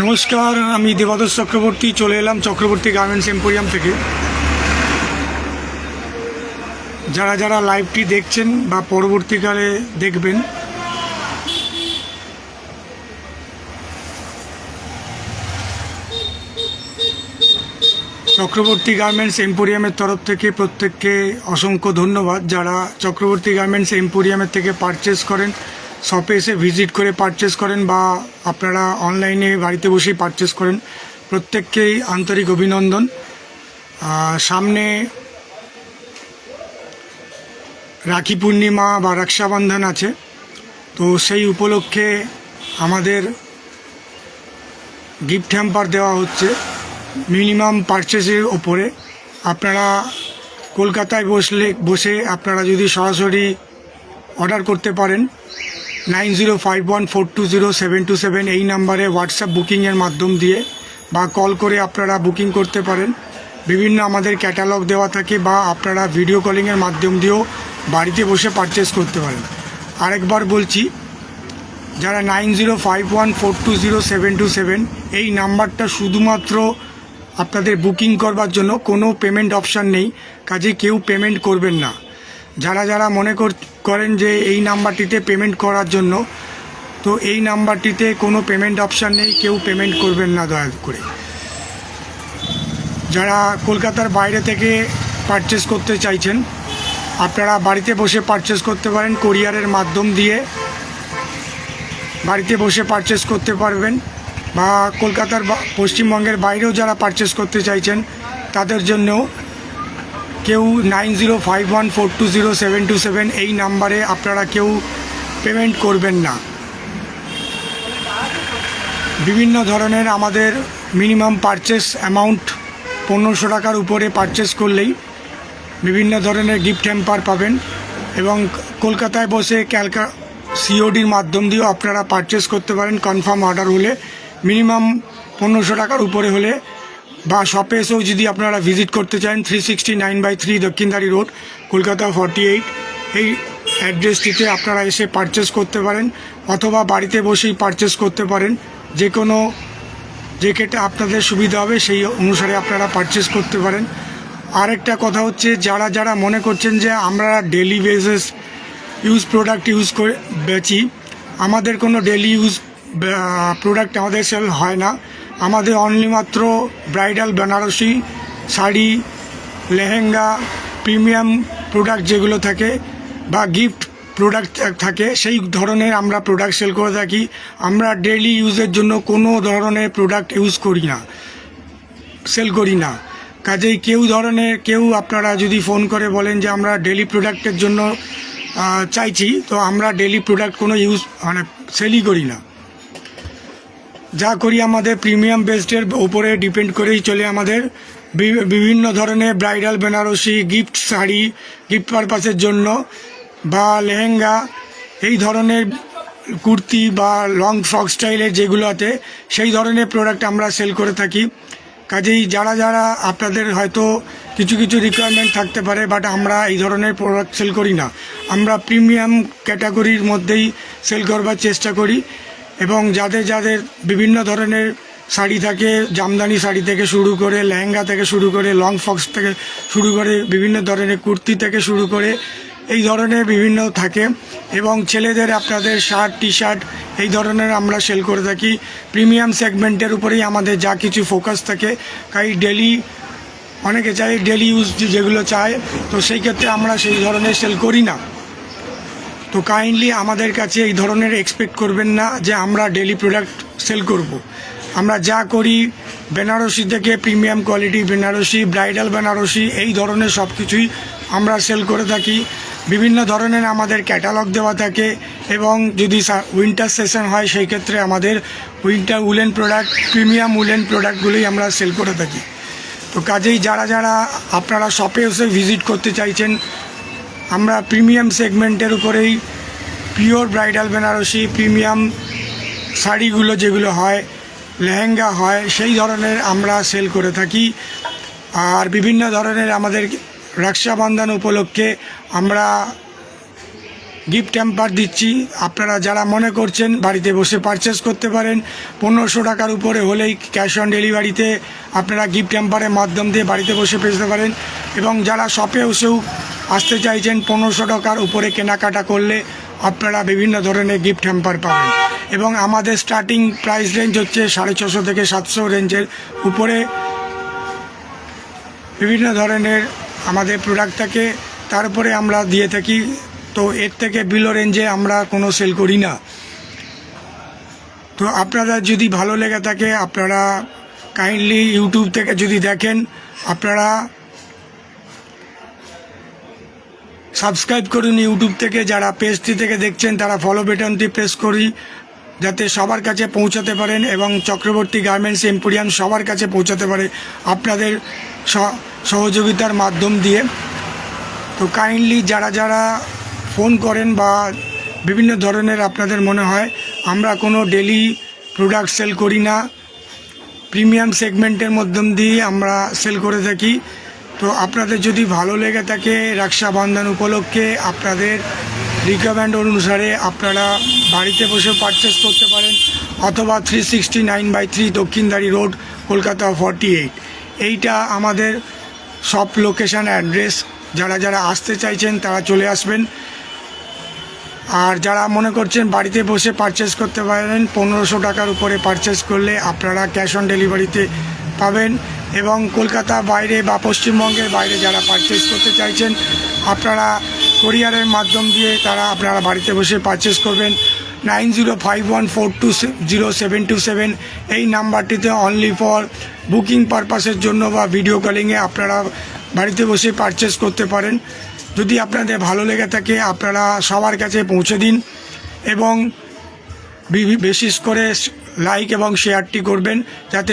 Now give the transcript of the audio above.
নমস্কার, আমি দেবাদশ চক্রবর্তী চলে এলাম চক্রবর্তী গার্মেন্টস এম্পোরিয়াম থেকে। যারা যারা লাইভটি দেখছেন বা পরবর্তীকালে দেখবেন, চক্রবর্তী গার্মেন্টস এম্পোরিয়ামের তরফ থেকে প্রত্যেককে অসংখ্য ধন্যবাদ। যারা চক্রবর্তী গার্মেন্টস এম্পোরিয়ামের থেকে পারচেস করেন, শপে এসে ভিজিট করে পারচেস করেন বা আপনারা অনলাইনে বাড়িতে বসেই পারচেস করেন, প্রত্যেককেই আন্তরিক অভিনন্দন। সামনে রাখি পূর্ণিমা বা রক্ষাবন্ধন আছে, তো সেই উপলক্ষে আমাদের গিফট হ্যাম্পার দেওয়া হচ্ছে মিনিমাম পারচেসের ওপরে। আপনারা কলকাতায় বসে আপনারা যদি সরাসরি অর্ডার করতে পারেন 9051420727 এই নাম্বারে হোয়াটসঅ্যাপ বুকিংয়ের মাধ্যম দিয়ে বা কল করে আপনারা বুকিং করতে পারেন। বিভিন্ন আমাদের ক্যাটালগ দেওয়া থাকে বা আপনারা ভিডিও কলিংয়ের মাধ্যম দিয়েও বাড়িতে বসে পারচেস করতে পারেন। আরেকবার বলছি, যারা 9051420727 এই নাম্বারটা শুধুমাত্র আপনাদের বুকিং করবার জন্য, কোনো পেমেন্ট অপশান নেই, কাজে কেউ পেমেন্ট করবেন না। যারা যারা মনে করেন যে এই নাম্বারটিতে পেমেন্ট করার জন্য, তো এই নাম্বারটিতে কোনো পেমেন্ট অপশান নেই, কেউ পেমেন্ট করবেন না দয়া করে। যারা কলকাতার বাইরে থেকে পারচেস করতে চাইছেন, আপনারা বাড়িতে বসে পারচেস করতে পারেন, কোরিয়ারের মাধ্যম দিয়ে বাড়িতে বসে পারচেস করতে পারবেন। বা কলকাতার পশ্চিমবঙ্গের বাইরেও যারা পারচেস করতে চাইছেন তাদের জন্যও কেউ 9051420727 এই নাম্বারে আপনারা কেউ পেমেন্ট করবেন না। বিভিন্ন ধরনের আমাদের মিনিমাম পারচেস অ্যামাউন্ট 1500 টাকার উপরে পারচেস করলেই বিভিন্ন ধরনের গিফট হ্যাম্পার পাবেন। এবং কলকাতায় বসে সিওডির মাধ্যম দিয়েও আপনারা পারচেস করতে পারেন কনফার্ম অর্ডার হলে, মিনিমাম 1500 টাকার উপরে হলে। বা শপে এসেও যদি আপনারা ভিজিট করতে চান 369/3 দক্ষিণদারি রোড, কলকাতা 48 এই অ্যাড্রেসটিতে আপনারা এসে পারচেস করতে পারেন, অথবা বাড়িতে বসেই পারচেস করতে পারেন। যে কোনো যেটা আপনাদের সুবিধা হবে সেই অনুসারে আপনারা পারচেস করতে পারেন। আরেকটা কথা হচ্ছে, যারা যারা মনে করছেন যে আমরা ডেলি বেসিস প্রোডাক্ট ইউজ করে বেচি, আমাদের কোনো ডেলি ইউজ প্রোডাক্ট আমাদের সেল হয় না। আমাদের অনলি মাত্র bridal Banarasi sari, lehenga, premium product যেগুলো থাকে বা গিফট প্রোডাক্ট থাকে, সেই ধরনের আমরা প্রোডাক্ট সেল করে থাকি। আমরা ডেলি ইউজের জন্য কোনো ধরনের প্রোডাক্ট সেল করি না। কাজেই কেউ আপনারা যদি ফোন করে বলেন যে আমরা ডেলি প্রোডাক্টের জন্য চাইছি, তো আমরা ডেলি প্রোডাক্ট কোনো সেলই করি না। যা করি আমাদের প্রিমিয়াম বেসডের ওপরে ডিপেন্ড করেই চলে। আমাদের বিভিন্ন ধরনের bridal Banarasi, gift sari, gift পারপাসের জন্য বা লেহেঙ্গা, এই ধরনের কুর্তি বা লং ফ্রক স্টাইলের যেগুলোতে, সেই ধরনের প্রোডাক্ট আমরা সেল করে থাকি। কাজেই যারা যারা আপনাদের হয়তো কিছু কিছু রিকোয়ারমেন্ট থাকতে পারে, বাট আমরা এই ধরনের প্রোডাক্ট সেল করি না। আমরা প্রিমিয়াম ক্যাটাগরির মধ্যেই সেল করবার চেষ্টা করি। এবং যাদের যাদের বিভিন্ন ধরনের শাড়ি থাকে, জামদানি শাড়ি থেকে শুরু করে, লেহেঙ্গা থেকে শুরু করে, লং ফ্রকস থেকে শুরু করে, বিভিন্ন ধরনের কুর্তি থেকে শুরু করে, এই ধরনের বিভিন্ন থাকে। এবং ছেলেদের আপনাদের শার্ট, টি শার্ট, এই ধরনের আমরা সেল করে থাকি। প্রিমিয়াম সেগমেন্টের উপরেই আমাদের যা কিছু ফোকাস থাকে। অনেকে চাই ডেলি ইউজ যেগুলো চায়, তো সেই ক্ষেত্রে আমরা সেই ধরনের সেল করি না। তো কাইন্ডলি আমাদের কাছে এই ধরনের এক্সপেক্ট করবেন না যে আমরা ডেলি প্রোডাক্ট সেল করব। আমরা যা করি বেনারসি থেকে premium quality Banarasi, bridal Banarasi, এই ধরনের সব কিছুই আমরা সেল করে থাকি। বিভিন্ন ধরনের আমাদের ক্যাটালগ দেওয়া থাকে। এবং যদি উইন্টার সেশন হয়, সেই ক্ষেত্রে আমাদের winter woollen product, premium woollen প্রোডাক্টগুলোই আমরা সেল করে থাকি। তো কাজেই যারা যারা আপনারা শপে এসে ভিজিট করতে চাইছেন, আমরা প্রিমিয়াম সেগমেন্টের উপরেই পিওর ব্রাইডাল বেনারসি, প্রিমিয়াম শাড়িগুলো যেগুলো হয়, লেহেঙ্গা হয়, সেই ধরনের আমরা সেল করে থাকি। আর বিভিন্ন ধরনের আমাদের রক্ষাবন্ধন উপলক্ষে আমরা গিফট হ্যাম্পার দিচ্ছি। আপনারা যারা মনে করছেন বাড়িতে বসে পারচেস করতে পারেন, 1500 টাকার উপরে হলেই ক্যাশ অন ডেলিভারিতে আপনারা গিফট হ্যাম্পারের মাধ্যম দিয়ে বাড়িতে বসে পেতে পারেন। এবং যারা শপে এসেও আসতে চাইছেন 1500 টাকার উপরে কেনাকাটা করলে আপনারা বিভিন্ন ধরনের গিফট হ্যাম্পার পাবেন। এবং আমাদের স্টার্টিং প্রাইস রেঞ্জ হচ্ছে 650 থেকে 700 রেঞ্জের উপরে বিভিন্ন ধরনের আমাদের প্রোডাক্ট থাকে, তারপরে আমরা দিয়ে থাকি। তো এর থেকে বিলো রেঞ্জে আমরা কোনো সেল করি না। তো আপনারা যদি ভালো লেগে থাকে আপনারা কাইন্ডলি ইউটিউব থেকে যদি দেখেন আপনারা সাবস্ক্রাইব করুন ইউটিউব থেকে। যারা পেজটি থেকে দেখছেন তারা ফলো বাটনটি প্রেস করি যাতে সবার কাছে পৌঁছাতে পারেন এবং চক্রবর্তী গার্মেন্টস এম্পোরিয়াম সবার কাছে পৌঁছাতে পারে আপনাদের সহযোগিতার মাধ্যম দিয়ে। তো কাইন্ডলি যারা যারা ফোন করেন বা বিভিন্ন ধরনের আপনাদের মনে হয় আমরা কোনো ডেলি প্রোডাক্ট সেল করি না, প্রিমিয়াম সেগমেন্টের মাধ্যম দিয়ে আমরা সেল করে থাকি। তো আপনাদের যদি ভালো লেগে থাকে রক্ষাবন্ধন উপলক্ষে আপনাদের রিকোয়ারমেন্ট অনুসারে আপনারা বাড়িতে বসে পারচেস করতে পারেন, অথবা 369/3 দক্ষিণদারি রোড, কলকাতা 48 এইটা আমাদের সব লোকেশান অ্যাড্রেস। যারা যারা আসতে চাইছেন তারা চলে আসবেন। আর যারা মনে করছেন বাড়িতে বসে পারচেস করতে পারেন 1500 টাকার উপরে পারচেস করলে আপনারা ক্যাশ অন ডেলিভারিতে পাবেন। এবং কলকাতা বাইরে বা পশ্চিমবঙ্গের বাইরে যারা পারচেস করতে চাইছেন আপনারা কোরিয়ারের মাধ্যম দিয়ে আপনারা বাড়িতে বসে পারচেস করবেন। 9051420727 এই নাম্বারটিতে অনলি ফর বুকিং পারপাসের জন্য বা ভিডিও কলিংয়ে আপনারা বাড়িতে বসে পারচেস করতে পারেন। যদি আপনাদের ভালো লেগে থাকে আপনারা সবার কাছে পৌঁছে দিন এবং বিশেষ করে লাইক এবং শেয়ারটি করবেন যাতে